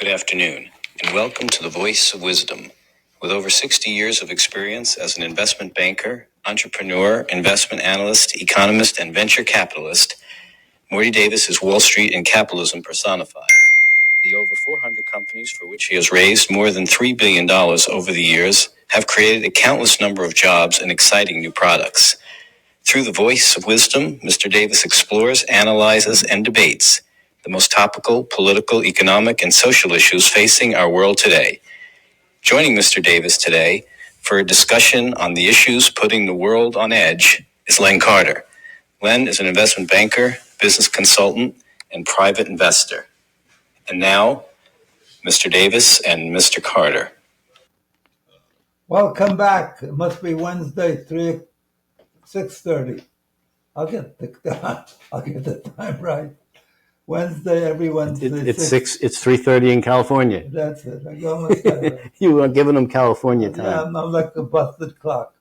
Good afternoon, and welcome to the Voice of Wisdom. With over 60 years of experience as an investment banker, entrepreneur, investment analyst, economist, and venture capitalist, Morty Davis is Wall Street and capitalism personified. The over 400 companies for which he has raised more than $3 billion over the years have created a countless number of jobs and exciting new products. Through the Voice of Wisdom, Mr. Davis explores, analyzes, and debates the most topical, political, economic, and social issues facing our world today. Joining Mr. Davis today for a discussion on the issues putting the world on edge is Len Carter. Len is an investment banker, business consultant, and private investor. And now, Mr. Davis and Mr. Carter. Welcome back. It must be Wednesday, 6:30. I'll get the time right. Wednesday, every Wednesday. It's 3:30 in California. That's it. I almost got it. You were giving them California time. Yeah, I'm like a busted clock.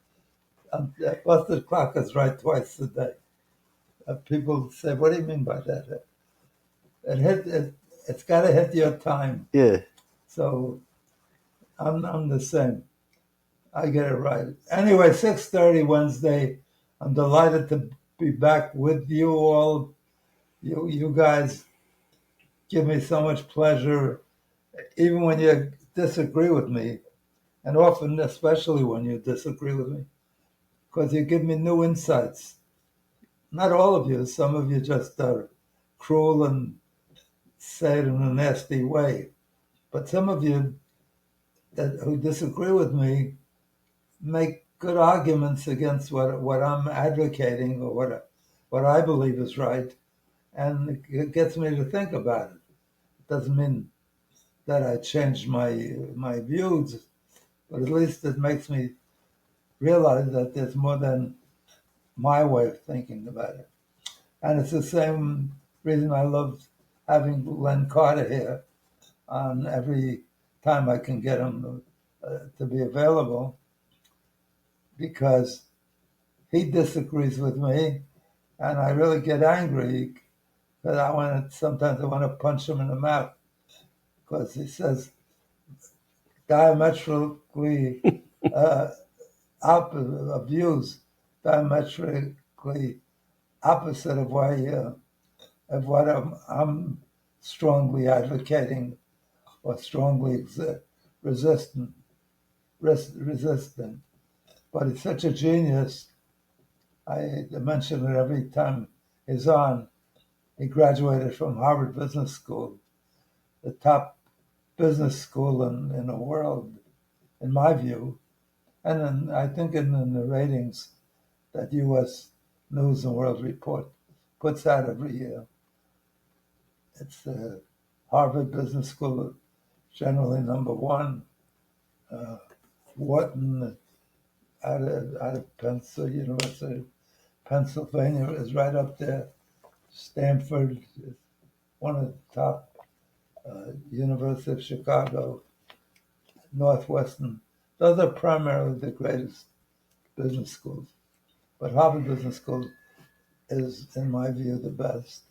That busted clock is right twice a day. People say, "What do you mean by that?" It's got to hit your time. Yeah. So I'm the same. I get it right. Anyway, 6:30 Wednesday. I'm delighted to be back with you all. You guys give me so much pleasure, even when you disagree with me, and often, especially when you disagree with me, because you give me new insights. Not all of you. Some of you just are cruel and say it in a nasty way. But some of you who disagree with me make good arguments against what I'm advocating or what I believe is right, and it gets me to think about it. It doesn't mean that I changed my views, but at least it makes me realize that there's more than my way of thinking about it. And it's the same reason I love having Len Carter here on every time I can get him to be available, because he disagrees with me, and I really get angry because sometimes I want to punch him in the mouth, because he says diametrically views diametrically opposite of what I'm strongly advocating or strongly resisting. But he's such a genius. I mention it every time he's on. He graduated from Harvard Business School, the top business school in the world, in my view. And I think in the ratings that U.S. News and World Report puts out every year, it's the Harvard Business School, generally number one. Wharton out of University of Pennsylvania is right up there. Stanford is one of the top. University of Chicago, Northwestern. Those are primarily the greatest business schools. But Harvard Business School is, in my view, the best.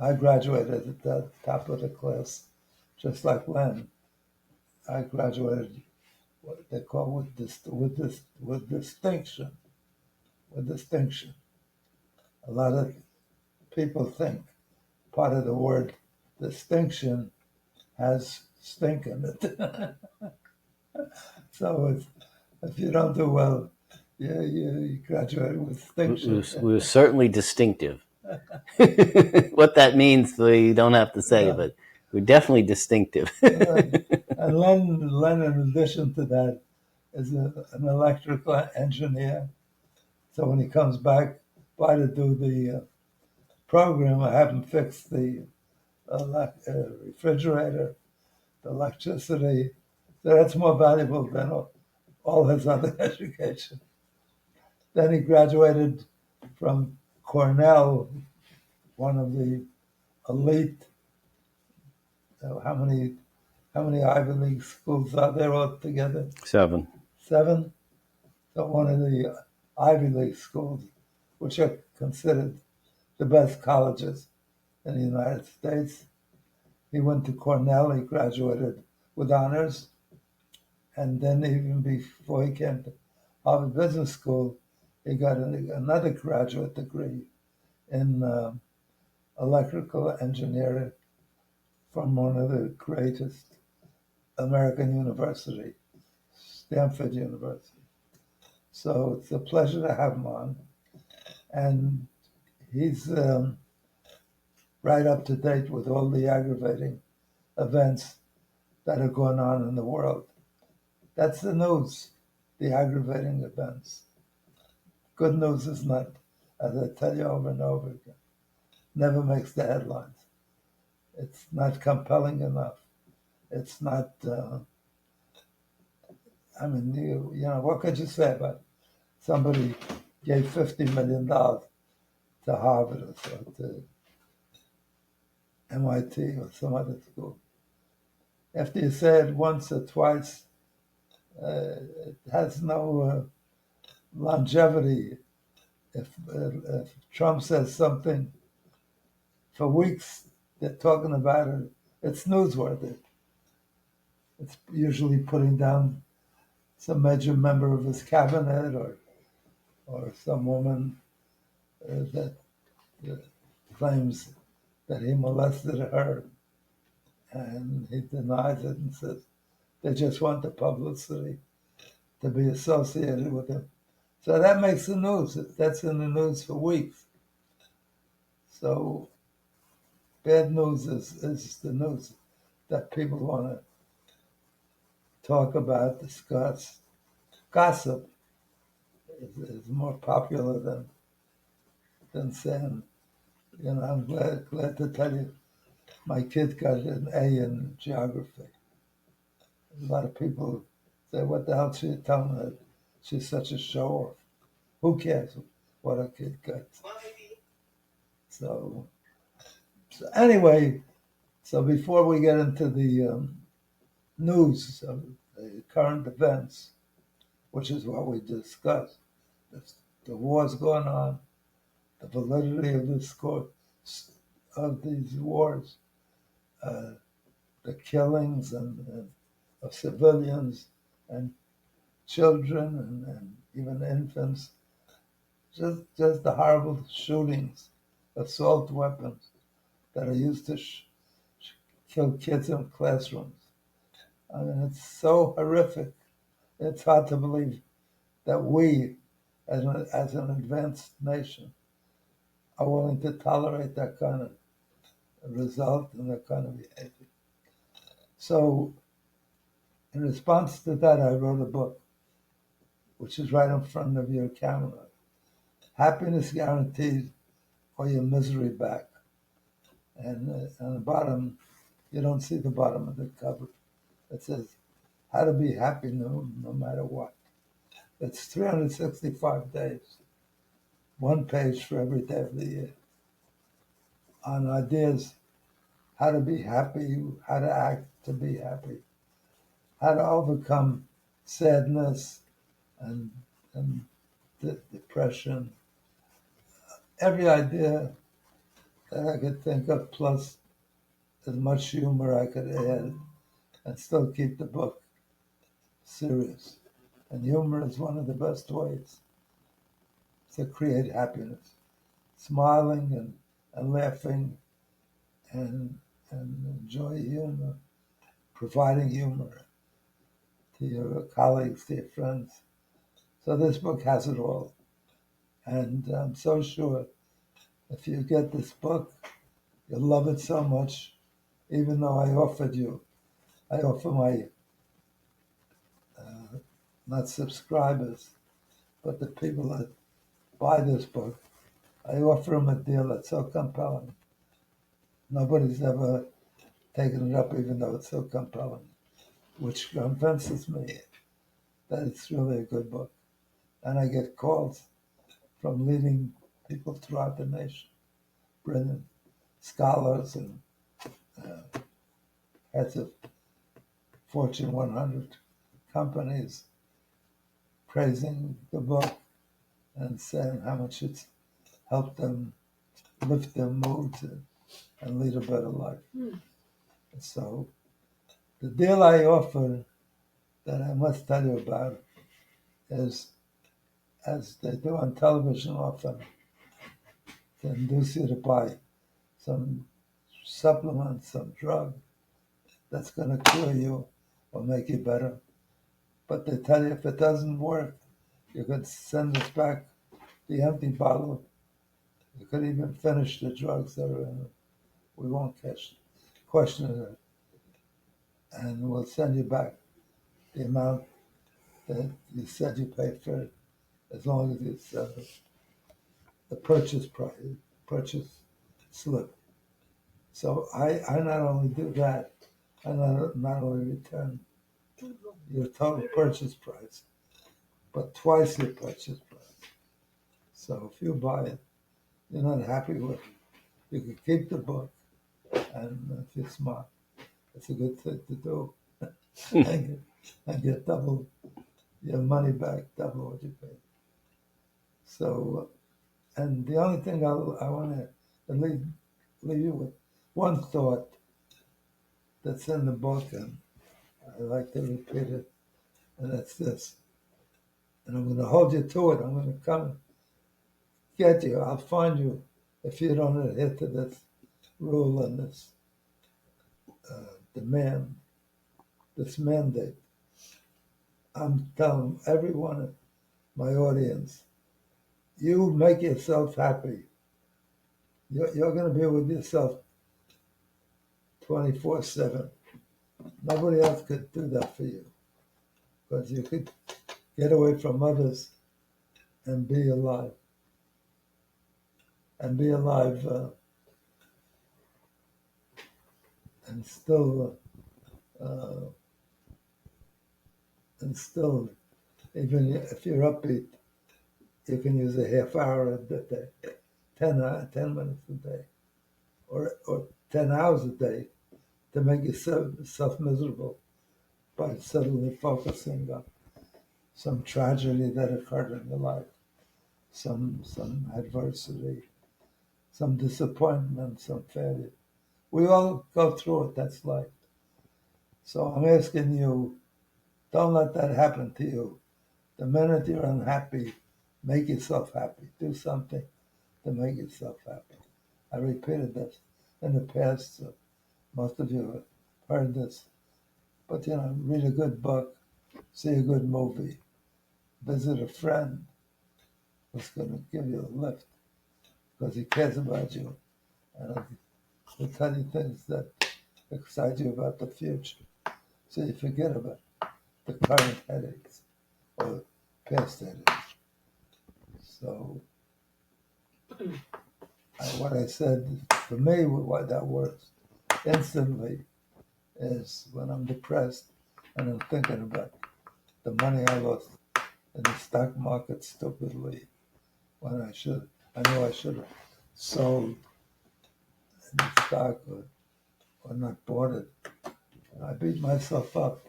I graduated at the top of the class, just like Len. I graduated what they call with distinction. With distinction. A lot of people think part of the word distinction has stink in it. So if you don't do well, you graduate with distinction. We were certainly distinctive. What that means, we don't have to say, but we're definitely distinctive. And Len, in addition to that, is an electrical engineer. So when he comes back by to do the program, I have him fix the refrigerator, the electricity. So that's more valuable than all his other education. Then he graduated from Cornell, one of the elite. How many Ivy League schools are there altogether? 7. 7. So one of the Ivy League schools, which are considered the best colleges in the United States. He went to Cornell. He graduated with honors. And then even before he came to Harvard Business School, he got another graduate degree in electrical engineering from one of the greatest American university, Stanford University. So it's a pleasure to have him on. And he's right up to date with all the aggravating events that are going on in the world. That's the news, the aggravating events. Good news is not, as I tell you over and over again, never makes the headlines. It's not compelling enough. It's not, you know, what could you say about somebody gave $50 million to Harvard or so, to MIT or some other school? After you say it once or twice, it has no longevity. If Trump says something for weeks, they're talking about it. It's newsworthy. It's usually putting down some major member of his cabinet or some woman that claims that he molested her, and he denies it and says they just want the publicity to be associated with him. So that makes the news. That's in the news for weeks. So bad news is the news that people want to talk about, discuss. Gossip is more popular than saying, you know, I'm glad to tell you my kid got an A in geography. A lot of people say, what the hell she telling her? She's such a show-off. Who cares what a kid gets? So anyway, so before we get into the news of the current events, which is what we discussed, the war's going on, the validity of this course, of these wars, the killings and of civilians and children and even infants, just the horrible shootings, assault weapons that are used to kill kids in classrooms. I mean, it's so horrific. It's hard to believe that we, as an advanced nation, are willing to tolerate that kind of result and that kind of behavior. So, in response to that, I wrote a book, which is right in front of your camera. Happiness Guaranteed or Your Misery Back. And on the bottom, you don't see the bottom of the cover. It says, how to be happy no matter what. It's 365 days, one page for every day of the year, on ideas how to be happy, how to act to be happy, how to overcome sadness and depression. Every idea that I could think of, plus as much humor I could add, and still keep the book serious. And humor is one of the best ways to create happiness. Smiling and laughing and enjoy humor, providing humor to your colleagues, to your friends. So this book has it all. And I'm so sure if you get this book, you'll love it so much, even though I offer my, not subscribers, but the people that buy this book, I offer them a deal that's so compelling. Nobody's ever taken it up, even though it's so compelling, which convinces me that it's really a good book. And I get calls from leading people throughout the nation, brilliant scholars and heads of Fortune 100 companies praising the book and saying how much it's helped them lift their moods and lead a better life. So the deal I offer that I must tell you about is, as they do on television often, to induce you to buy some supplement, some drug that's going to cure you or make you better. But they tell you if it doesn't work, you could send us back the empty bottle. You could even finish the drugs that are in it. We won't question it. And we'll send you back the amount that you said you paid for it, as long as it's the purchase price, purchase slip. So I not only do that, I not only return your total purchase price, but twice your purchase price. So if you buy it, you're not happy with it, you can keep the book, and if you're smart, it's a good thing to do. and get double your money back, double what you paid. So, and the only thing I want to leave you with one thought that's in the book, and I like to repeat it, and that's this. And I'm going to hold you to it. I'm going to come and get you. I'll find you if you don't adhere to this rule and this demand, this mandate. I'm telling everyone in my audience, you make yourself happy. You're going to be with yourself 24/7. Nobody else could do that for you, because you could get away from others and be alive. And be alive and still, even if you're upbeat, you can use a half hour a day, 10 minutes a day, or 10 hours a day to make yourself miserable by suddenly focusing on some tragedy that occurred in your life, some adversity, some disappointment, some failure. We all go through it. That's life. So I'm asking you, don't let that happen to you. The minute you're unhappy, make yourself happy. Do something to make yourself happy. I repeated this in the past. So most of you have heard this. But, read a good book, see a good movie, visit a friend who's going to give you a lift because he cares about you. And he'll tell you things that excite you about the future. So you forget about the current headaches or past headaches. So what I said, for me, why that works instantly is when I'm depressed and I'm thinking about the money I lost in the stock market stupidly when I know I should have sold in the stock or not bought it. And I beat myself up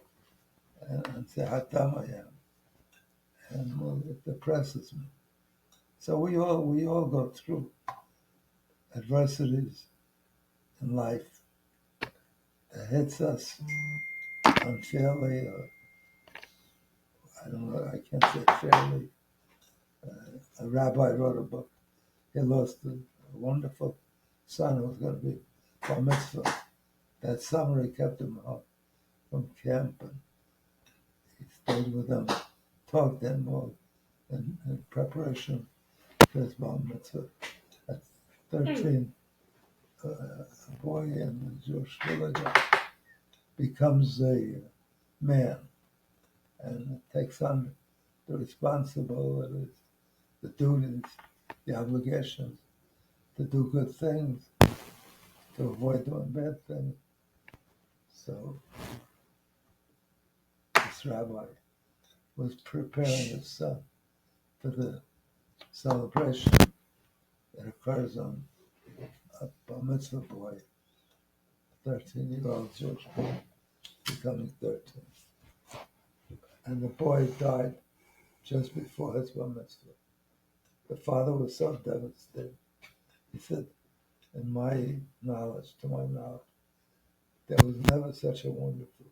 and say how dumb I am. And it depresses me. So we all go through adversities in life that hits us unfairly, or I don't know, I can't say fairly. A rabbi wrote a book. He lost a wonderful son who was going to be bar mitzvah. That summer he kept him home from camp, and he stayed with them, talked to him all in preparation for his bar mitzvah. At 13, a boy in the Jewish village becomes a man and takes on the responsibilities, the duties, the obligations to do good things, to avoid doing bad things. So this rabbi was preparing his son for the celebration that occurs on a bar mitzvah boy, 13-year-old Jewish boy, becoming 13. And the boy died just before his bar mitzvah. The father was so devastated. He said, to my knowledge, there was never such a wonderful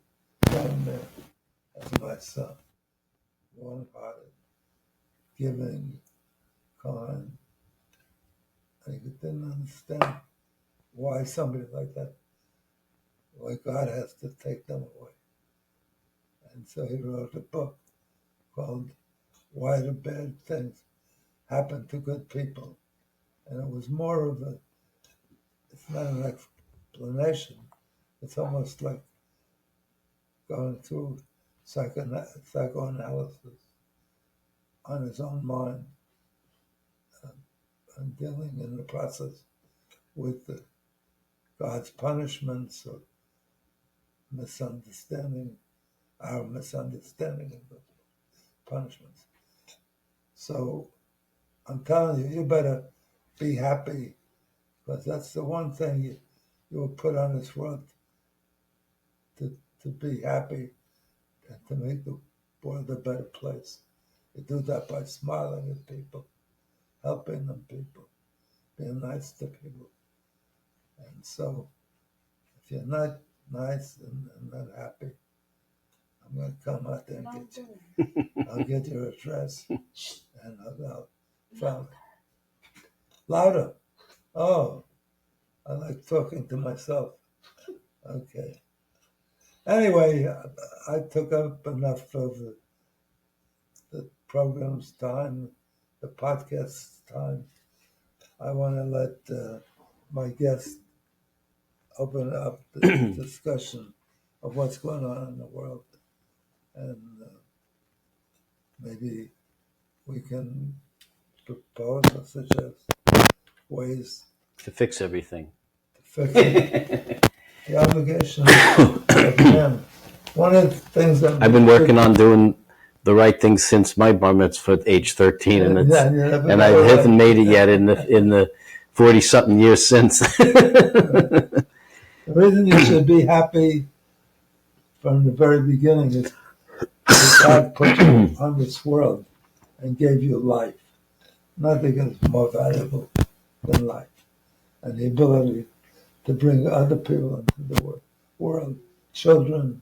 young man as my son. Warm-hearted, giving, kind. And he didn't understand why somebody like that, why God has to take them away. And so he wrote a book called Why Do Bad Things Happen to Good People? And it was more of a, it's not an explanation. It's almost like going through psychoanalysis on his own mind and dealing in the process with God's punishments or misunderstanding, our misunderstanding of those punishments. So I'm telling you, you better be happy, because that's the one thing you were put on this world to be happy and to make the world a better place. You do that by smiling at people, helping them people, being nice to people. And so if you're not nice and not happy, I'm going to come out there and get you. I'll get your address and I'll find louder. Oh, I like talking to myself. Okay. Anyway, I took up enough of the program's time, the podcast's time. I want to let my guest open up the discussion of what's going on in the world. And maybe we can propose or suggest ways To fix everything. to fix it. The obligation of man. One of the things that I've been working on doing the right thing since my bar mitzvah at age 13, and I haven't made it yet in the 40-something years since. The reason you should be happy from the very beginning is that God put you on this world and gave you life. Nothing is more valuable than life, and the ability to bring other people into the world, children,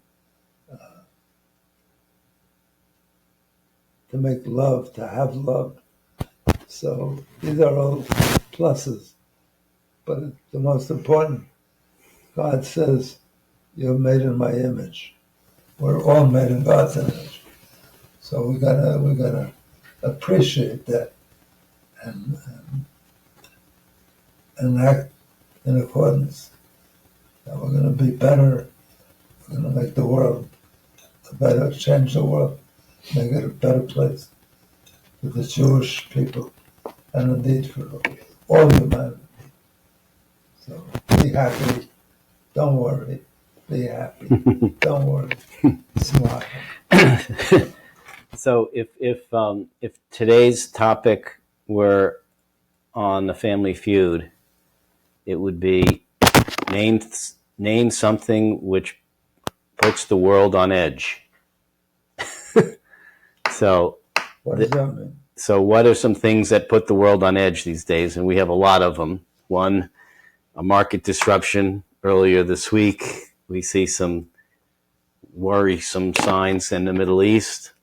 to make love, to have love. So these are all pluses. But the most important, God says, you're made in my image. We're all made in God's image. So we gotta appreciate that and act in accordance. And we're gonna be better. We're gonna make the world better, change the world, make it a better place for the Jewish people and indeed for all humanity. So be happy. Don't worry. Be happy. Don't worry. Smile. So if today's topic were on the Family Feud, it would be name something which puts the world on edge. So What does that mean? So what are some things that put the world on edge these days? And we have a lot of them. One, a market disruption. Earlier this week, we see some worrisome signs in the Middle East.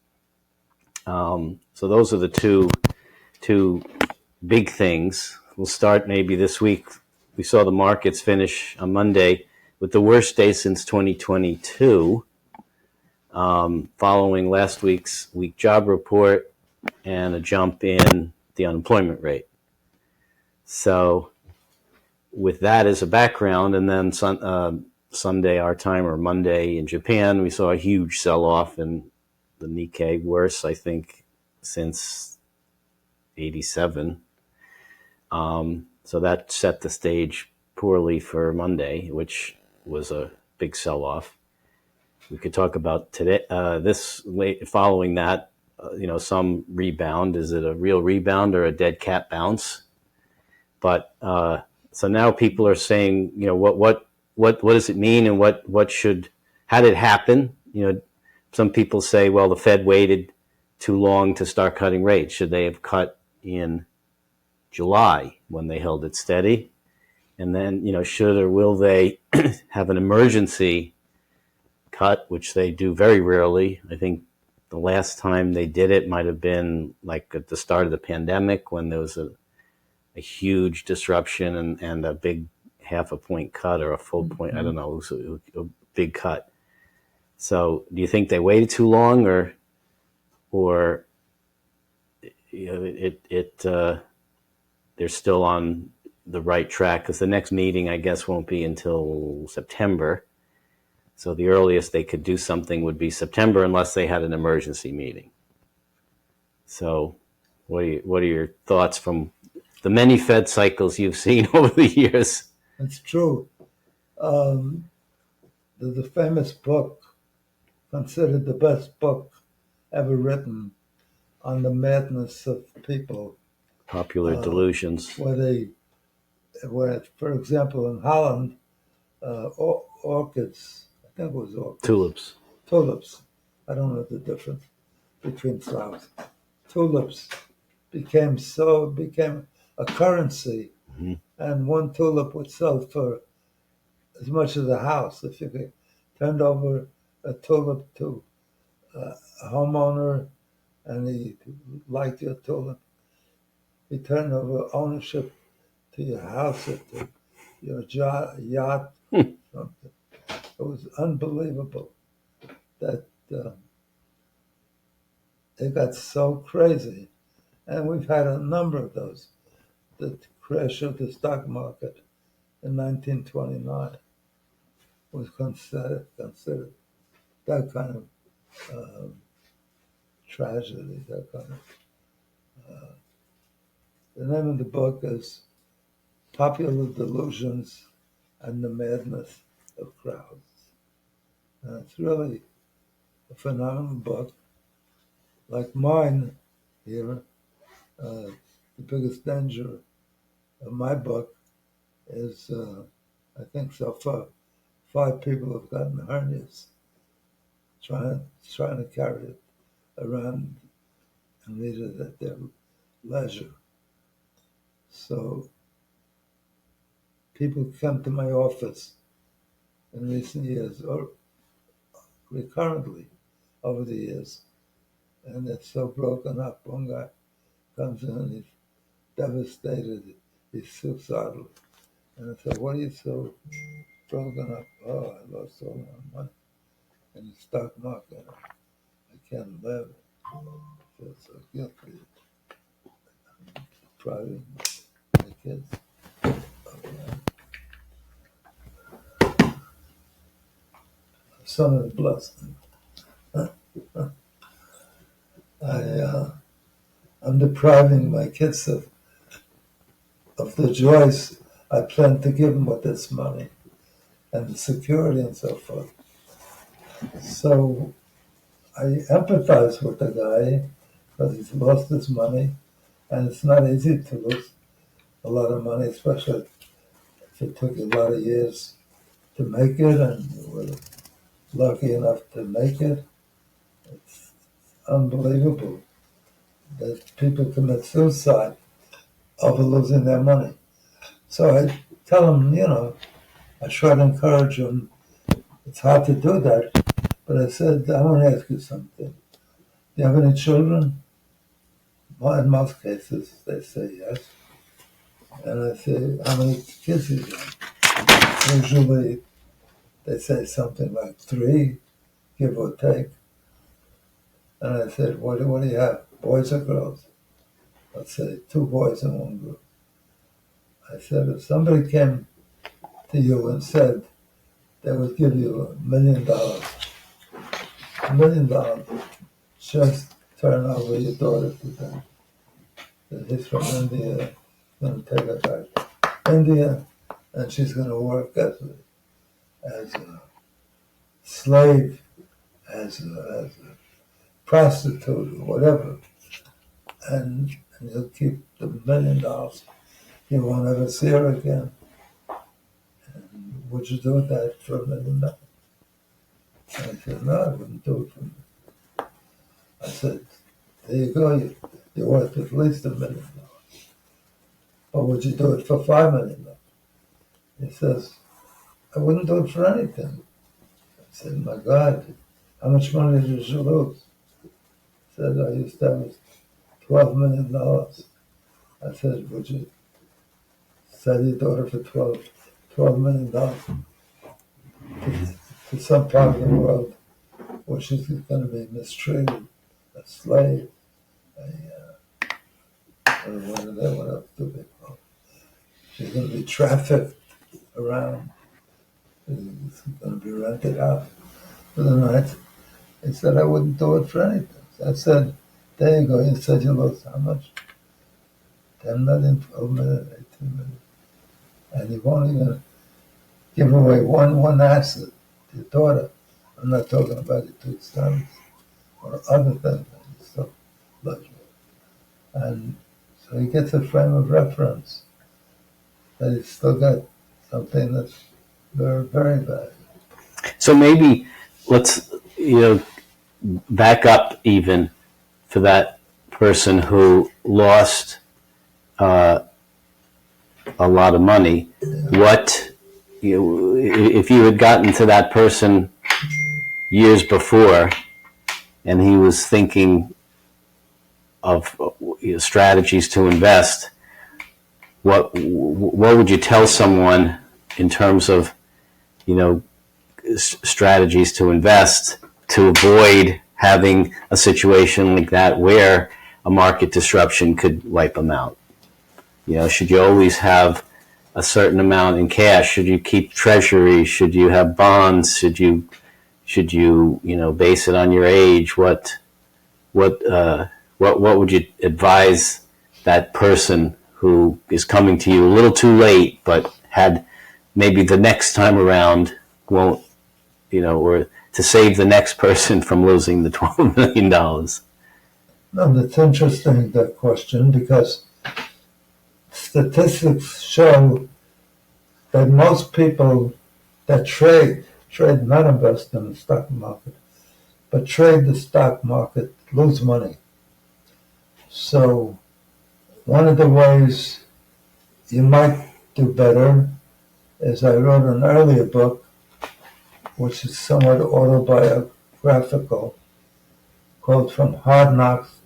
So those are the two big things. We'll start maybe this week. We saw the markets finish on Monday with the worst day since 2022, following last week's weak job report and a jump in the unemployment rate. So with that as a background, and then Sunday our time, or Monday in Japan, we saw a huge sell-off in the Nikkei, worse, I think, since 87. So that set the stage poorly for Monday, which was a big sell-off. We could talk about today, following that, some rebound. Is it a real rebound or a dead cat bounce? But so now people are saying, what does it mean, and how did it happen? Some people say, well, the Fed waited too long to start cutting rates. Should they have cut in July when they held it steady? And then, should or will they have an emergency cut, which they do very rarely. I think the last time they did it might have been like at the start of the pandemic when there was a huge disruption and a big half a point cut or a full point. I don't know. It was a big cut. So do you think they waited too long or they're still on the right track? Because the next meeting, I guess, won't be until September. So the earliest they could do something would be September unless they had an emergency meeting. So what are your thoughts from the many Fed cycles you've seen over the years? It's true. There's a famous book considered the best book ever written on the madness of people. Popular delusions. Where, for example, in Holland, orchids, I think it was orchids. Tulips. I don't know the difference between flowers. Tulips became a currency, and one tulip would sell for as much as a house. If you could turn over a tulip to a homeowner and he liked your tulip, he turned over ownership to your house or to your yacht. Something. It was unbelievable that it got so crazy. And we've had a number of those. The crash of the stock market in 1929 was considered that kind of tragedy, that kind of... the name of the book is Popular Delusions and the Madness of Crowds. And it's really a phenomenal book. Like mine here, the biggest danger of my book is, I think so far, 5 people have gotten hernias trying to carry it around and read it at their leisure. So people come to my office in recent years, or recurrently over the years, and it's so broken up. One guy comes in and he's devastated, he's suicidal. And I said, "What are you so broken up?" "Oh, I lost all my money in the stock market. I can't live." I feel so guilty. I'm depriving my kids of some of the blessings. I'm depriving my kids of the joys I plan to give them with this money and the security and so forth. So I empathize with the guy because he's lost his money, and it's not easy to lose a lot of money, especially if it took you a lot of years to make it and you were lucky enough to make it. It's unbelievable that people commit suicide over losing their money. So I tell them, I try to encourage them. It's hard to do that, but I said, I want to ask you something. Do you have any children? Well, in most cases, they say yes. And I say, how many kids do you have? Usually, they say something like 3, give or take. And I said, what do you have, boys or girls? I'd say 2 boys and 1 girl. I said, if somebody came to you and said they would give you $1 million, $1 million, just turn over your daughter to them. He's from India, going to take her back to India, and she's going to work as a slave, as a prostitute, or whatever, and you'll keep the $1 million. You won't ever see her again. And would you do that for $1 million? And I said, no, I wouldn't do it for me. I said, there you go, you're worth at least $1 million. Or would you do it for $5 million? He says, I wouldn't do it for anything. I said, my God, how much money did you lose? He said, I used to have $12 million. I said, would you sell your daughter for $12 million to some part of the world where she's going to be mistreated, a slave, what else do they call it? She's going to be trafficked around. She's going to be rented out for the night. He said, I wouldn't do it for anything. So I said, there you go. You said you lost how much? 10 million, 12 million, 18 million. And you've only going to give away one asset to your daughter. I'm not talking about your two sons or other things that you still love you. And so he gets a frame of reference that he's still got something that's very, very valuable. So maybe let's, back up even for that person who lost a lot of money. What, if you had gotten to that person years before and he was thinking of strategies to invest, what would you tell someone in terms of, strategies to invest to avoid having a situation like that where a market disruption could wipe them out? Should you always have a certain amount in cash? Should you keep treasury? Should you have bonds? Should you base it on your age? What would you advise that person who is coming to you a little too late, but had maybe the next time around won't, or to save the next person from losing the $12 million? No, that's interesting, that question, because statistics show that most people that trade, not invest in the stock market, but trade the stock market, lose money. So one of the ways you might do better is I wrote an earlier book, which is somewhat autobiographical, called From Hard Knocks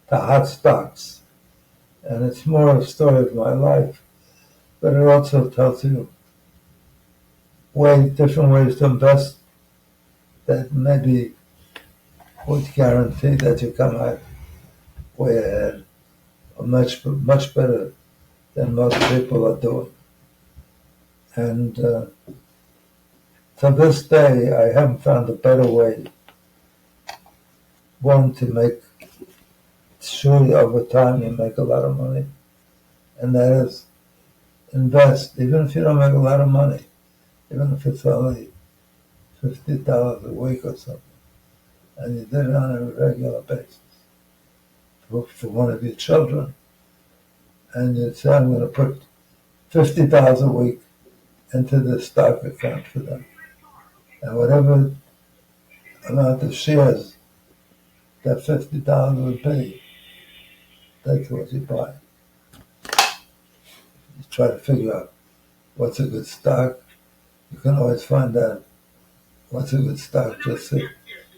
to Hot Stocks. And it's more a story of my life, but it also tells you different ways to invest that maybe would guarantee that you come out way ahead, or much better than most people are doing. And to this day, I haven't found a better way, one, to make sure over time you make a lot of money, and that is invest, even if you don't make a lot of money, even if it's only $50 a week or something, and you did it on a regular basis for one of your children, and you say, I'm going to put $50 a week into the stock account for them, and whatever amount of shares that $50 would be, that's what you buy. You try to figure out what's a good stock. You can always find out what's a good stock. Just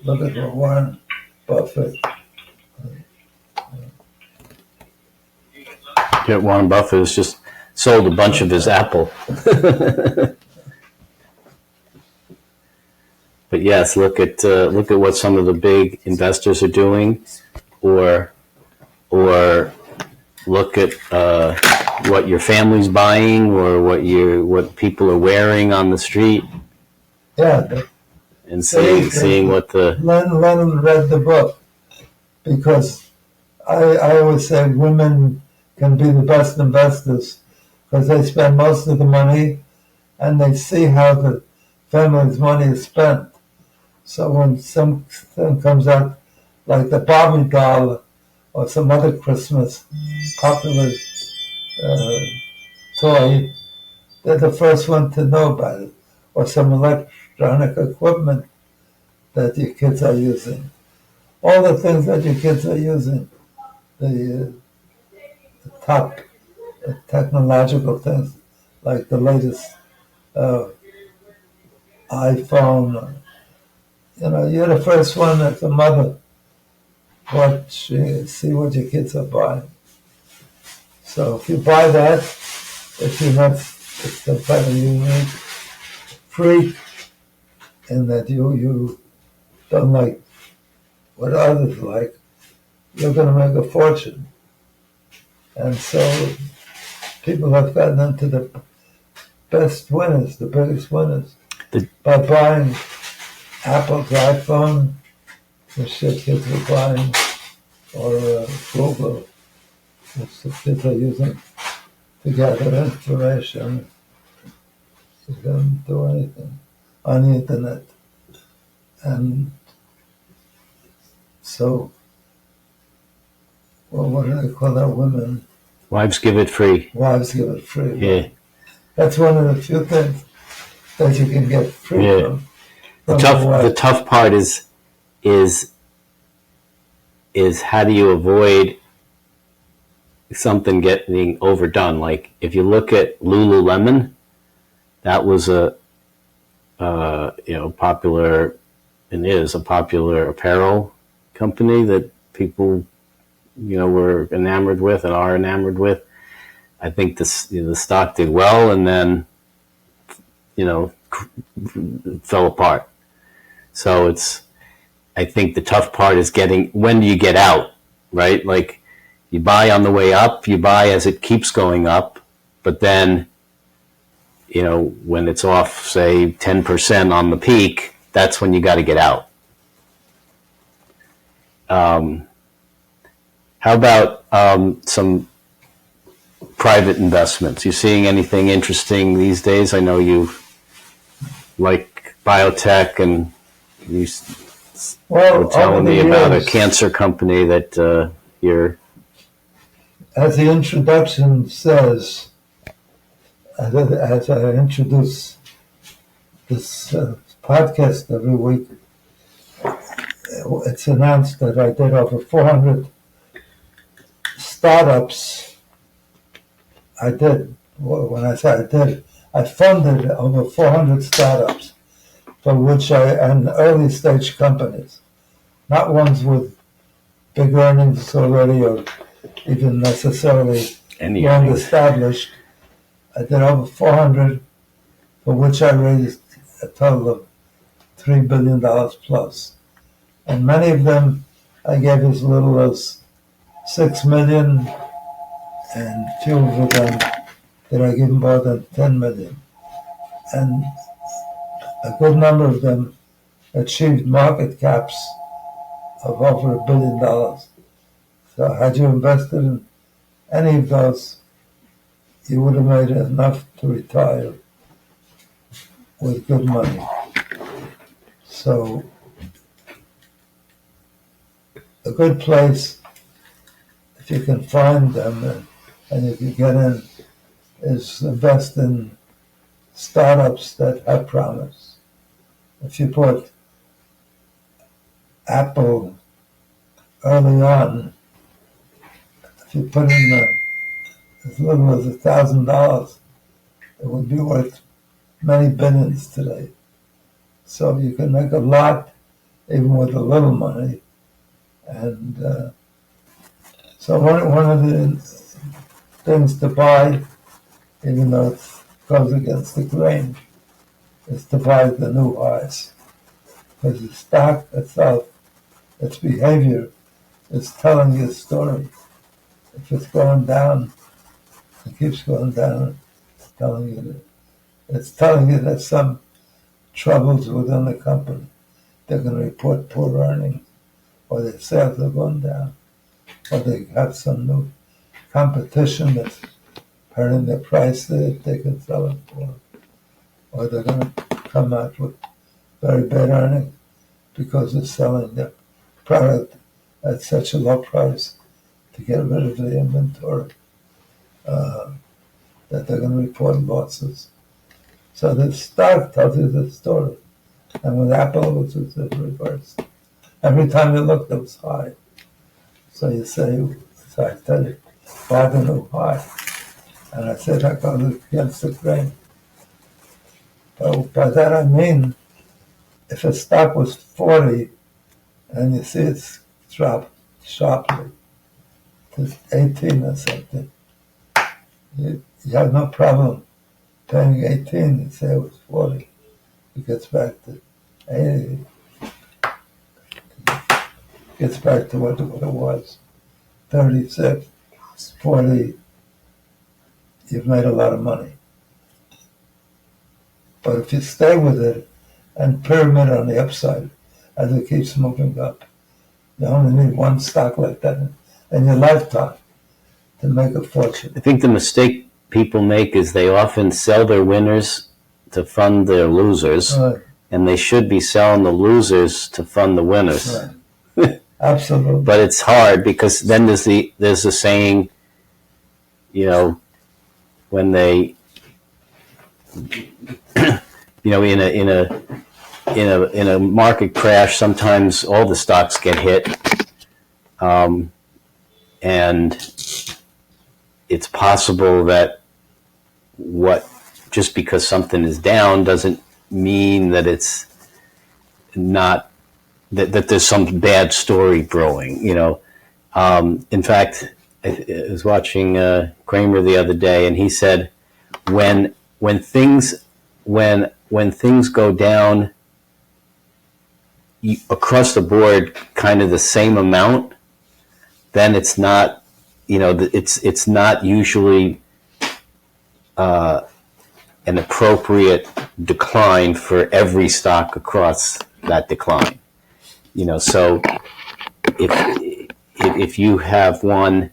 look at what Warren Buffett. Yeah, Warren Buffett has just sold a bunch of his Apple. But yes, look at what some of the big investors are doing, or look at what your family's buying, or what people are wearing on the street. Yeah, and seeing what the Len read the book, because I always say women can be the best investors because they spend most of the money and they see how the family's money is spent. So when something comes out like the Barbie doll or some other Christmas popular toy, they're the first one to know about it, or some electronic equipment that your kids are using. All the things that your kids are using, the top technological things, like the latest uh, iPhone. You're the first one as a mother. See what your kids are buying. So if you buy that, if you're not, it's the better you need free, and that you don't like what others like, you're going to make a fortune. And so people have gotten into the best winners, the biggest winners, by buying Apple's iPhone, which the kids are buying, or Google, which the kids are using to gather information. You can do anything on the internet. And so, well, what do they call that? Women? Wives give it free. Wives give it free. Yeah. Right? That's one of the few things that you can get free from. The tough part is how do you avoid something getting overdone? Like if you look at Lululemon, that was a popular, and is a popular apparel company that people were enamored with and are enamored with. I think the stock did well, and then fell apart. So I think the tough part is when do you get out, right? Like you buy on the way up, you buy as it keeps going up, but then, when it's off, say 10% on the peak, that's when you got to get out. How about some private investments? You seeing anything interesting these days? I know you like biotech, and you were telling me about a cancer company that you're... As the introduction says, as I introduce this podcast every week, it's announced that I did over 400 startups. When I say I did, I funded over 400 startups, and early stage companies, not ones with big earnings already or even necessarily long established. I did over 400, for which I raised a total of $3 billion plus. And many of them I gave as little as $6 million, and few of them did I give more than $10 million. And a good number of them achieved market caps of over $1 billion. So had you invested in any of those, you would have made enough to retire with good money. So a good place, if you can find them and if you get in, is invest in startups that have promise. If you put Apple early on, if you put in as little as $1,000, it would be worth many billions today. So you can make a lot even with a little money. And so one of the things to buy, even though it goes against the grain, is to buy the new highs. Because the stock itself, its behavior, is telling you a story. If it's going down, it keeps going down, it's telling you that some troubles within the company. They're going to report poor earnings, or their sales are going down, or they have some new competition that's hurting the price that they can sell it for, or they're going to come out with very bad earnings because they're selling their product at such a low price to get rid of the inventory, that they're going to report losses. So the stock tells you the story. And with Apple, it was the reverse. Every time you looked, it was high. So you say, so I tell you, buy the new high. And I said that goes against the grain. By that I mean, if a stock was 40 and you see it's dropped sharply to 18 or something, you have no problem paying 18 and say it was 40. It gets back to 80. Gets back to what it was. 36, 40, you've made a lot of money. But if you stay with it and pyramid on the upside as it keeps moving up, you only need one stock like that in your lifetime to make a fortune. I think the mistake people make is they often sell their winners to fund their losers, Right. and they should be selling the losers to fund the winners. Right. Absolutely. But it's hard because then there's a saying, you know, when they, you know, in a market crash, sometimes all the stocks get hit, and it's possible that just because something is down doesn't mean that it's not that there's some bad story brewing. You know, in fact, I was watching Kramer the other day, and he said when things go down across the board, kind of the same amount, then it's not, you know, it's not usually an appropriate decline for every stock across that decline. You know, so if you have one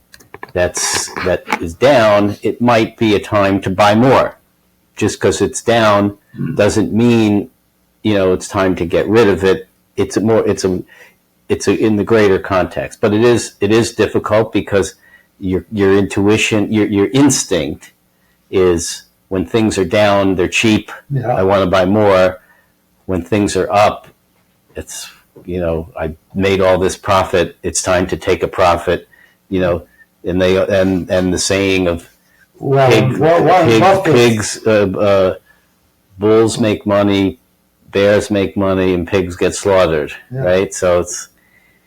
that is down, it might be a time to buy more. Just because it's down doesn't mean, you know, it's time to get rid of it. It's in the greater context, but it is difficult because your intuition, your instinct is when things are down, they're cheap. Yeah. I want to buy more. When things are up, it's, you know, I made all this profit. It's time to take a profit. You know, and the saying of pigs, bulls make money, bears make money, and pigs get slaughtered. Yeah. Right. So it's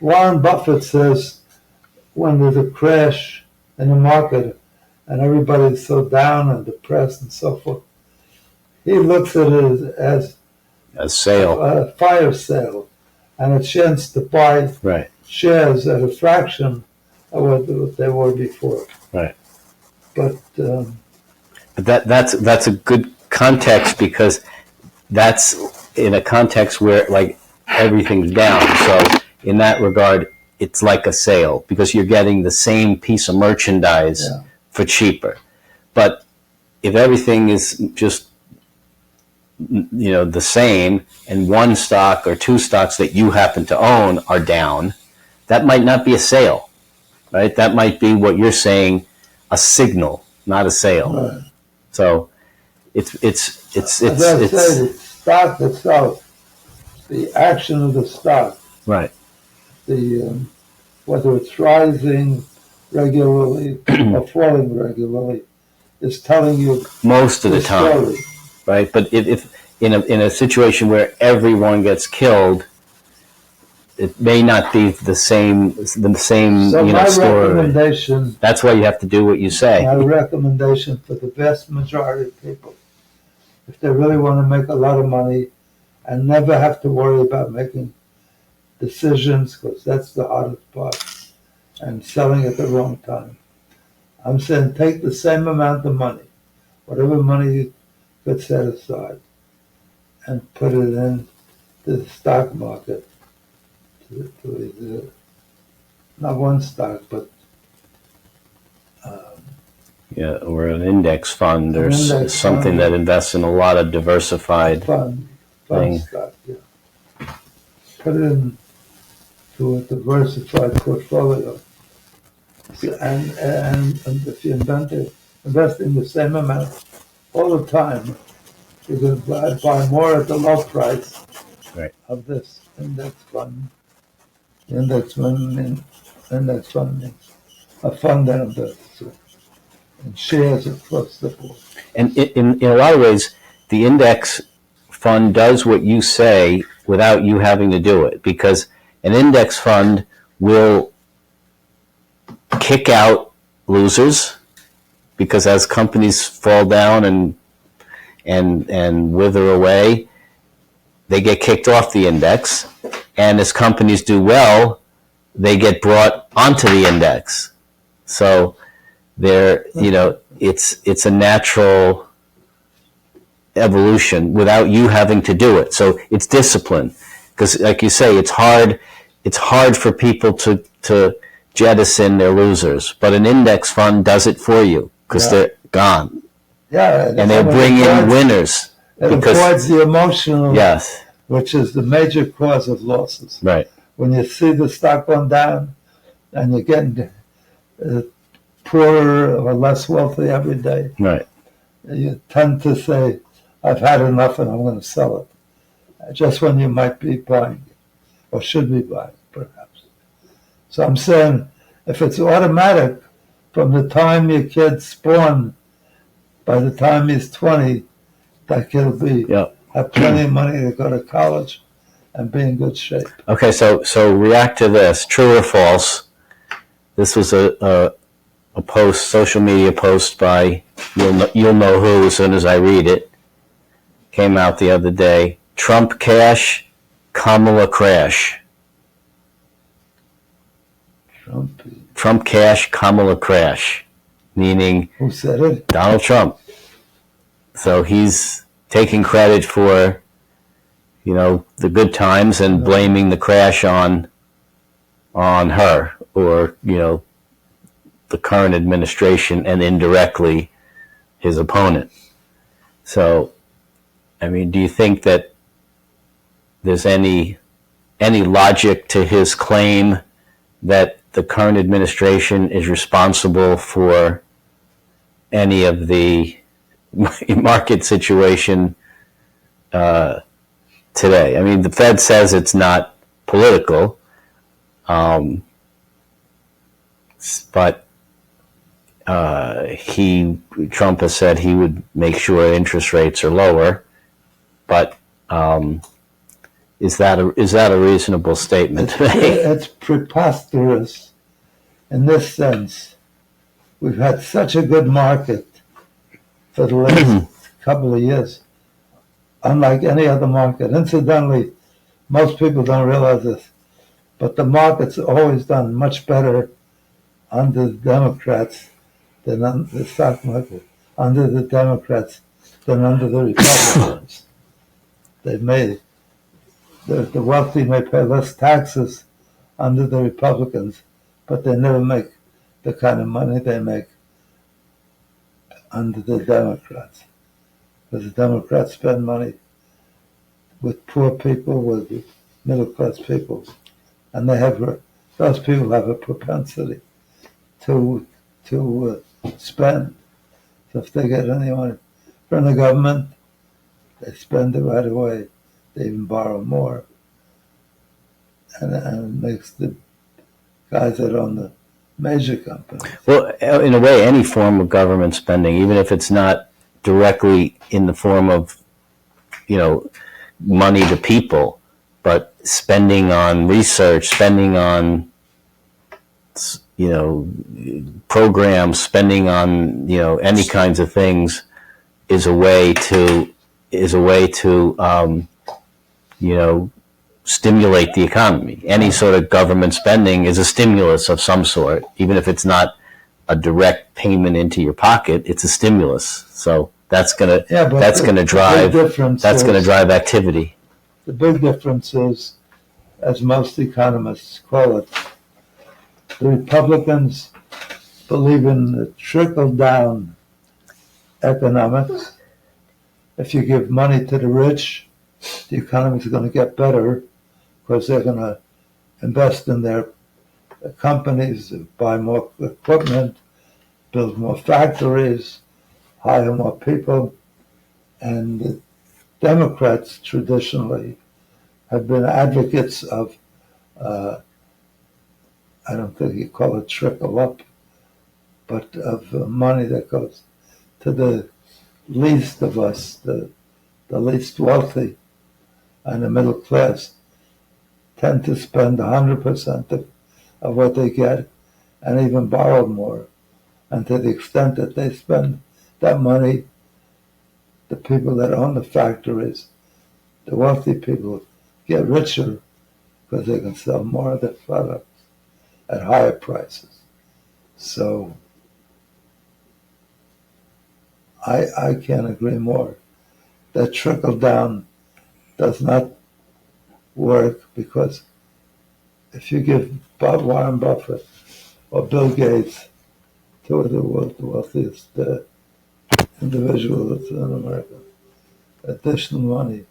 Warren Buffett says when there's a crash in the market and everybody's so down and depressed and so forth, he looks at it as a sale, a fire sale, and a chance to buy right. shares at a fraction of what they were before. Right. But that's a good context because that's in a context where like everything's down. So in that regard, it's like a sale because you're getting the same piece of merchandise for cheaper. But if everything is just, you know, the same and one stock or two stocks that you happen to own are down, that might not be a sale, right? That might be what you're saying, a signal, not a sale. Right. So it's the stock itself, the action of the stock, right? The whether it's rising regularly or falling regularly is telling you most of the time, story. Right? But if in a situation where everyone gets killed, it may not be the same So my story. recommendation, that's why you have to do what you say. My recommendation for the vast majority of people, if they really want to make a lot of money and never have to worry about making decisions, because that's the hardest part, and selling at the wrong time, I'm saying take the same amount of money, whatever money you could set aside, and put it in the stock market. Not one stock, but or an index fund or something that invests in a lot of diversified fund things. Stock. Yeah. Put it into a diversified portfolio, and if you invest in the same amount all the time, you can buy more at the low price of this index fund. Index fund means a fund that invests in shares across the board. And in a lot of ways, the index fund does what you say without you having to do it, because an index fund will kick out losers, because as companies fall down and wither away, they get kicked off the index, and as companies do well, they get brought onto the index. So it's a natural evolution without you having to do it. So it's discipline, because like you say, it's hard for people to jettison their losers, but an index fund does it for you, because they're gone. Yeah, and they'll bring in winners. It avoids the emotional, Yes, which is the major cause of losses. right. When you see the stock going down and you're getting poorer or less wealthy every day, Right. you tend to say, I've had enough and I'm going to sell it. Just when you might be buying it, or should be buying it, perhaps. So I'm saying, if it's automatic from the time your kid's born, by the time he's 20, that kid will have plenty of money to go to college and be in good shape. Okay, so react to this. True or false? This was a post, social media post by you'll know who as soon as I read it. Came out the other day. Trump cash, Kamala crash. Trump cash, Kamala crash. Meaning, who said it? Donald Trump. So he's taking credit for, the good times and blaming the crash on her, or, the current administration, and indirectly his opponent. So, I mean, do you think that there's any logic to his claim that the current administration is responsible for any of the market situation today? I mean, the Fed says it's not political, but Trump has said he would make sure interest rates are lower. But is that a reasonable statement to make? It's preposterous in this sense. We've had such a good market for the last couple of years, unlike any other market. Incidentally, most people don't realize this, but the market's always done much better under the Democrats than under the stock market, under the Democrats than under the Republicans. They made the wealthy may pay less taxes under the Republicans, but they never make the kind of money they make under the Democrats. Because the Democrats spend money with poor people, with middle-class people, and those people have a propensity to spend. So if they get any money from the government, they spend it right away. They even borrow more. And it makes the guys that own the major companies. Well, in a way, any form of government spending, even if it's not directly in the form of, money to people, but spending on research, spending on, programs, spending on, any kinds of things is a way to stimulate the economy. Any sort of government spending is a stimulus of some sort, even if it's not a direct payment into your pocket. It's a stimulus. So that's gonna drive activity. The big difference is, as most economists call it, the Republicans believe in the trickle-down economics. If you give money to the rich, the economy is going to get better because they're going to invest in their companies, buy more equipment, build more factories, hire more people. And the Democrats traditionally have been advocates of, I don't think you call it trickle up, but of money that goes to the least of us, the the least wealthy and the middle class tend to spend 100% of what they get and even borrow more. And to the extent that they spend that money, the people that own the factories, the wealthy people, get richer because they can sell more of their products at higher prices. So I can't agree more. That trickle down does not work because if you give Warren Buffett or Bill Gates, two of the wealthiest individuals in America, additional money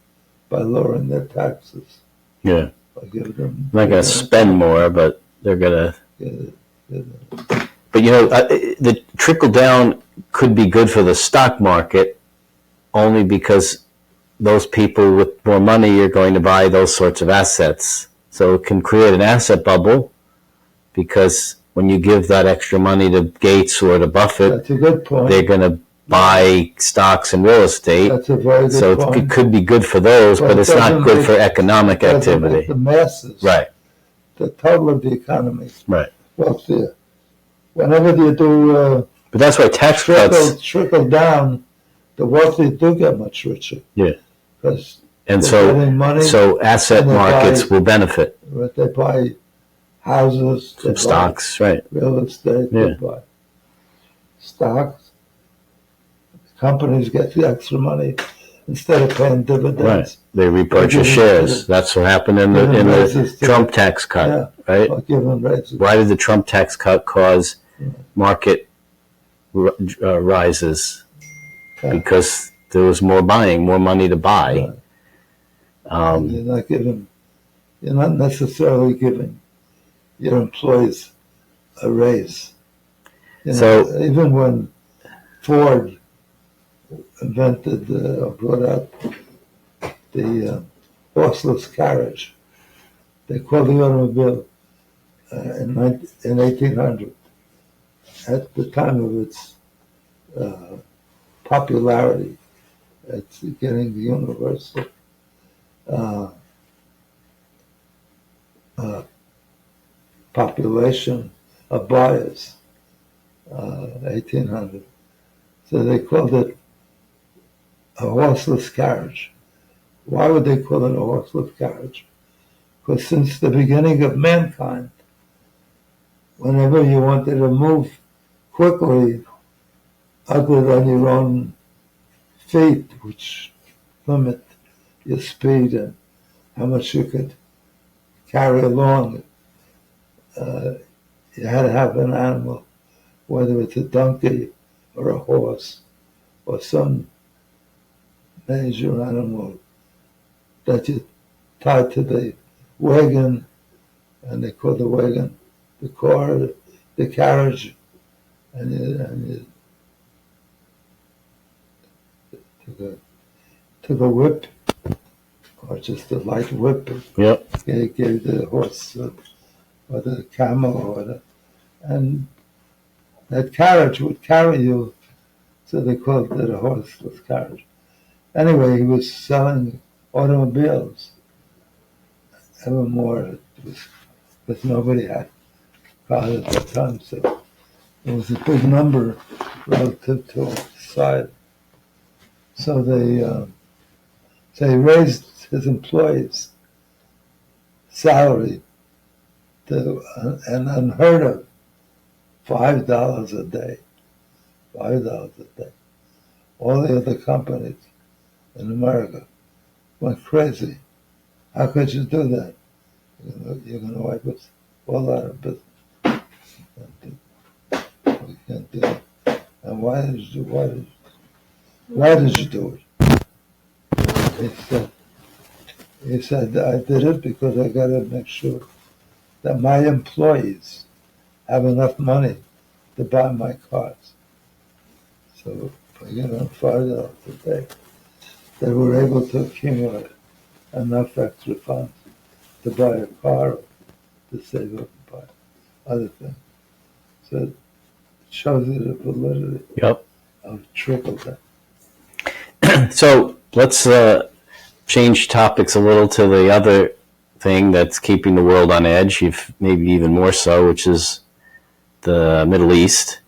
by lowering their taxes, Yeah. by giving them, They're not going to spend more, but they're going to. yeah, But the trickle down could be good for the stock market only because those people with more money are going to buy those sorts of assets. So it can create an asset bubble because when you give that extra money to Gates or to Buffett, that's a good point. they're going to buy stocks and real estate. That's a very good so point. It could be good for those, but it's not good for economic activity. The masses, right? The total of the economy, right? Wealthier. Whenever you do, but that's why tax cuts trickle down, the wealthy do get much richer. Yeah, because so asset markets will benefit. They buy houses, they buy stocks, right? Real estate, yeah. They buy stocks. Companies get the extra money instead of paying dividends. Right. They repurchase shares. That's what happened in the Trump tax cut, right? Why did the Trump tax cut cause market rises? Because there was more buying, more money to buy. You're not necessarily giving your employees a raise. Even when Ford invented or brought out the horseless carriage, they called the automobile in 1800. At the time of its popularity, it's getting the universal population of buyers, 1800. So they called it a horseless carriage. Why would they call it a horseless carriage? Because since the beginning of mankind, whenever you wanted to move quickly, other than your own feet, which limit your speed and how much you could carry along, you had to have an animal, whether it's a donkey or a horse or some major animal that you tied to the wagon, and they call the wagon the car, the carriage, and you took a whip, or just a light whip. Yep. Gave the horse or the camel and that carriage would carry you, so they called it a horseless carriage. Anyway, he was selling automobiles ever more, because nobody had cars at that time, so it was a big number relative to society. So they raised his employees' salary to an unheard of $5 a day. $5 a day. All the other companies in America went crazy. How could you do that? You're going to wipe us all out of business. We can't do it. And why did you do it? He said, I did it because I got to make sure that my employees have enough money to buy my cars. So by giving them $5 a day, they were able to accumulate enough extra funds to buy a car or to save up and buy other things. So it shows you the validity Yep. of trickle down. So let's change topics a little to the other thing that's keeping the world on edge, maybe even more so, which is the Middle East.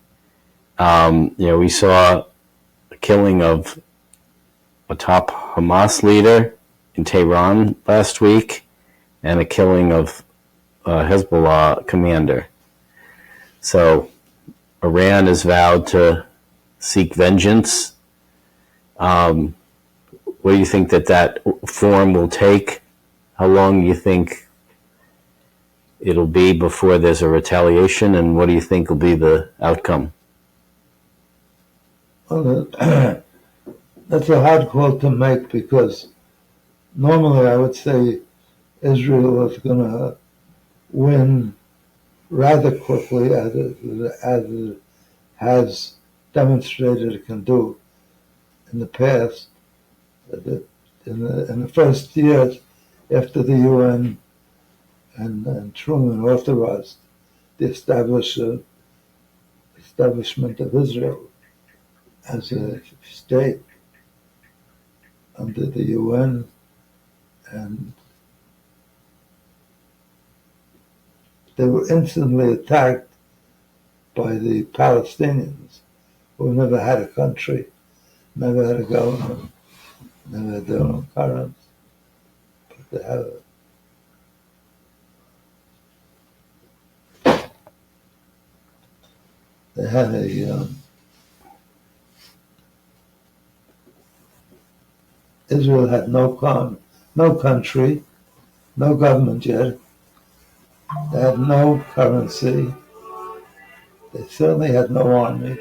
We saw the killing of a top Hamas leader in Tehran last week and a killing of a Hezbollah commander. So Iran has vowed to seek vengeance. What do you think that form will take? How long do you think it'll be before there's a retaliation, and what do you think will be the outcome? Well, that's a hard call to make, because normally I would say Israel is going to win rather quickly, as it has demonstrated it can do in the past. In the first years after the UN and Truman authorized the establishment of Israel as a state under the UN, and they were instantly attacked by the Palestinians, who never had a country, never had a government, never had their own currency, but they have it. They had Israel had no country, no government yet. They had no currency. They certainly had no army.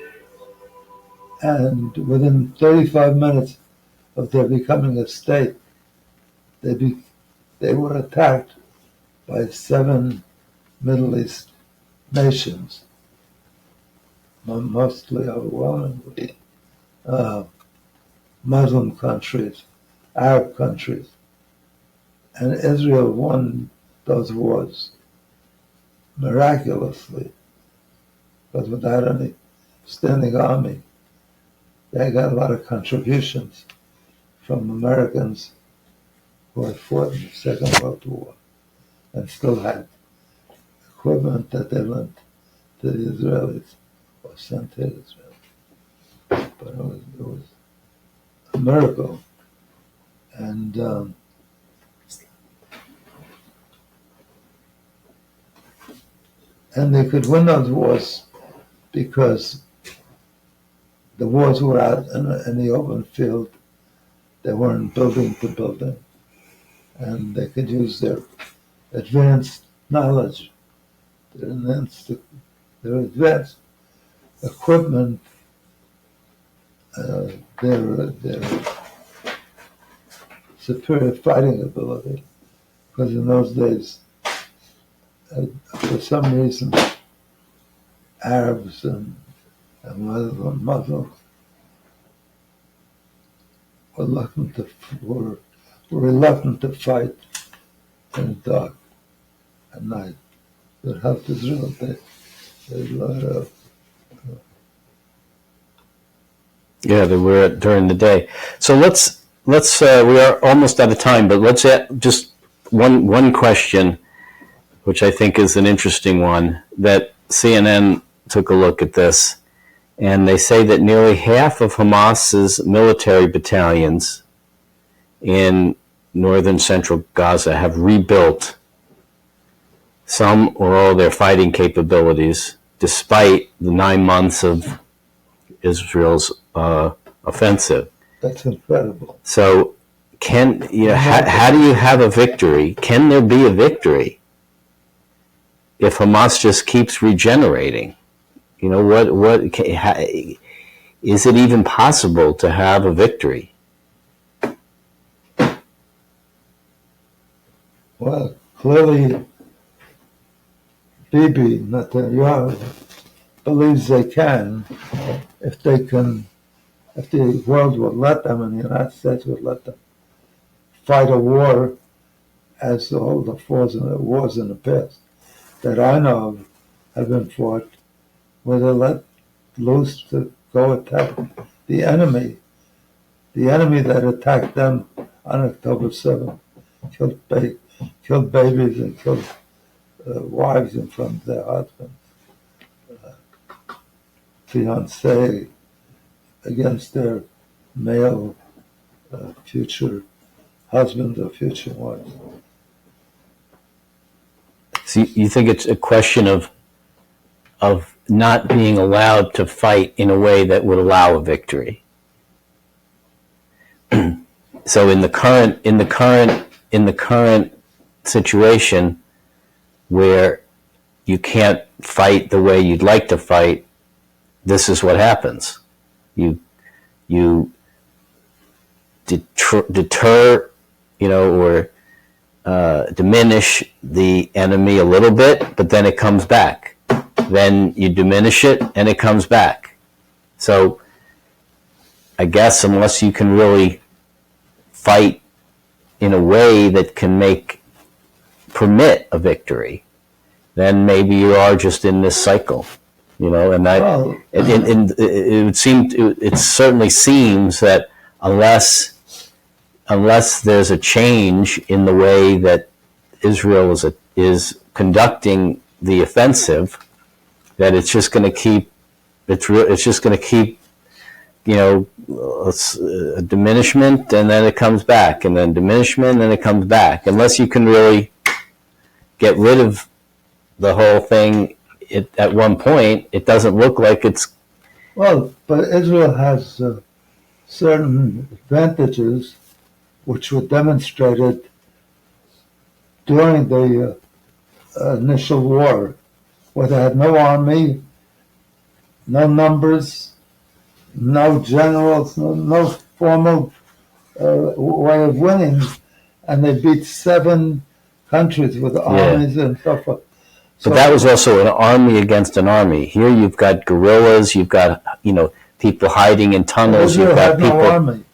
And within 35 minutes of their becoming a state, they were attacked by 7 Middle East nations, mostly overwhelmingly Muslim countries, Arab countries. And Israel won those wars miraculously, because without any standing army, they got a lot of contributions from Americans who had fought in the Second World War and still had equipment that they lent to the Israelis or sent to Israel. But it was a miracle. And they could win those wars because the wars were out in the open field. They weren't building to building. And they could use their advanced knowledge, their advanced equipment, their superior fighting ability. Because in those days, for some reason, Arabs and Muslims were reluctant to fight in the dark at night. It helped Israel. They were during the day. So let's we are almost out of time, but let's just one question, which I think is an interesting one, that CNN took a look at this, and they say that nearly half of Hamas's military battalions in northern central Gaza have rebuilt some or all their fighting capabilities, despite the 9 months of Israel's offensive. That's incredible. So, how do you have a victory? Can there be a victory if Hamas just keeps regenerating? Is it even possible to have a victory? Well, clearly, Bibi Netanyahu believes they can, if the world would let them, and the United States would let them fight a war, as all the wars in the past that I know of have been fought, where they're let loose to go attack the enemy the enemy that attacked them on October 7th killed babies and killed wives in front of their husbands, fiancé against their male future husbands or future wives. So you think it's a question of not being allowed to fight in a way that would allow a victory? So in the current situation where you can't fight the way you'd like to fight, this is what happens. You deter, or diminish the enemy a little bit, but then it comes back. Then you diminish it and it comes back. So I guess unless you can really fight in a way that can permit a victory, then maybe you are just in this cycle, and it certainly seems that unless there's a change in the way that Israel is conducting the offensive, that it's just going to keep a diminishment, and then it comes back, and then diminishment, and then it comes back. Unless you can really get rid of the whole thing at one point, it doesn't look like it's... Well, but Israel has certain advantages which were demonstrated during the initial war, where they had no army, no numbers, no generals, no formal way of winning, and they beat 7 countries with armies and so forth. But that was also an army against an army. Here you've got guerrillas, you've got people hiding in tunnels. Israel you've got had people. No army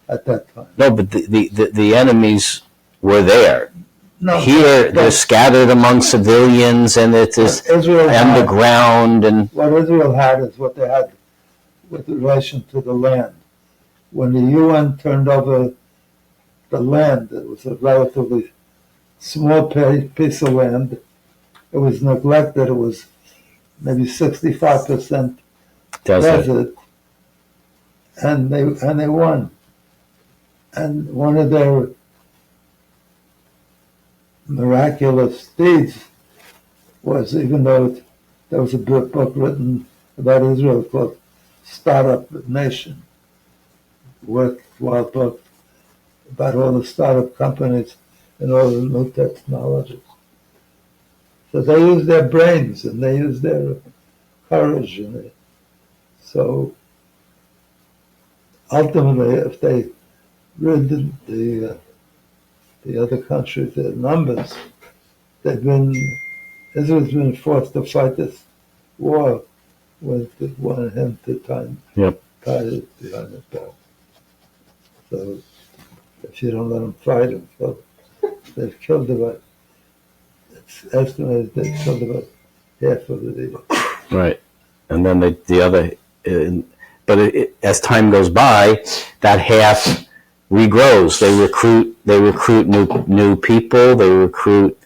at that time. No, but the enemies were there. No, here they're scattered among civilians, and it is underground. And what Israel had is what they had with relation to the land. When the UN turned over the land, it was a relatively small piece of land. It was neglected. It was maybe 65% desert, and they won. And one of their miraculous deeds was, even though there was a book written about Israel called Startup Nation, worthwhile book about all the startup companies and all the new technologies. So they use their brains and they use their courage. So ultimately, if they rid the other countries their numbers, Israel's been forced to fight this war with one hand to time tied behind his back. So if you don't let them fight him, so they've killed about, it's estimated they've killed about half of the right. And then the other, but as time goes by, that half regrows. They recruit new people. They recruit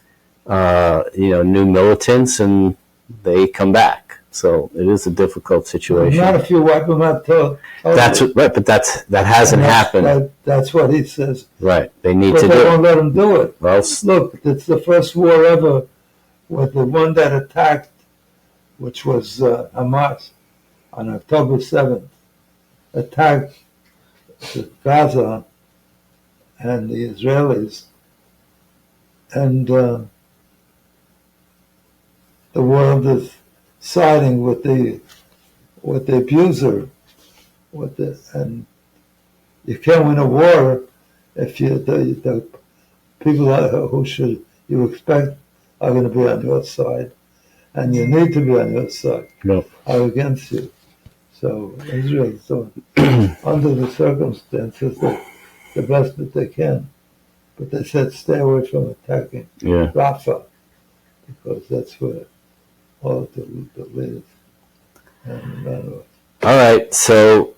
new militants, and they come back. So it is a difficult situation. Not if you wipe them out. That's right, but that hasn't happened. That's what he says. Right, they need but to they do it. won't let them do it. Well, look, it's the first war ever with the one that attacked, which was Hamas on October 7th, attacked Gaza and the Israelis, and the world is siding with the abuser, and you can't win a war if the people who you expect are going to be on your side, and you need to be on your side, are against you. So Israel is doing, under the circumstances, the best that they can. But they said stay away from attacking Rafah, because that's where all the leaders and all right, so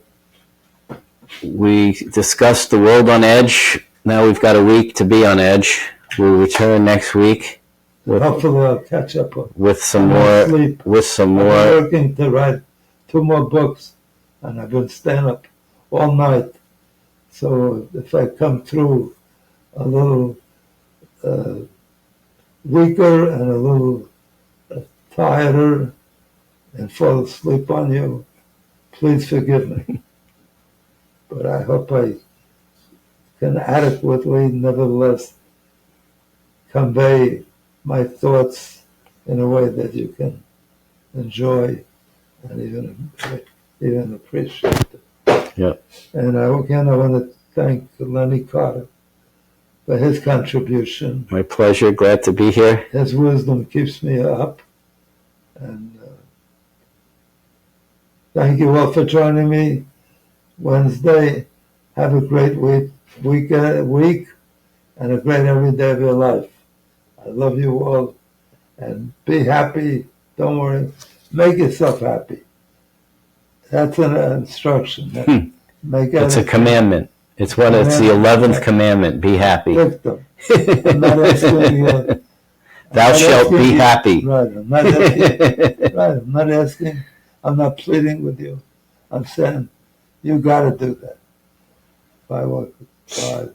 We discussed the world on edge. Now we've got a week to be on edge. We'll return next week Hopefully I'll catch up with some on my more. sleep. With some I've more. been working to write 2 more books, and I've been staying up all night. So if I come through a little weaker and a little tireder and fall asleep on you, please forgive me. But I hope I can adequately, nevertheless, convey my thoughts in a way that you can enjoy and even appreciate it. Yeah. And again, I want to thank Len Carter for his contribution. My pleasure. Glad to be here. His wisdom keeps me up. And thank you all for joining me Wednesday. Have a great week and a great every day of your life. I love you all. And be happy. Don't worry. Make yourself happy. That's an instruction. It's a commandment. It's the 11th commandment. Be happy. Victim. I'm not asking Thou shalt be happy. Right. I'm not asking. Right. I'm not asking. I'm not pleading with you. I'm saying you got to do that. 5, 5.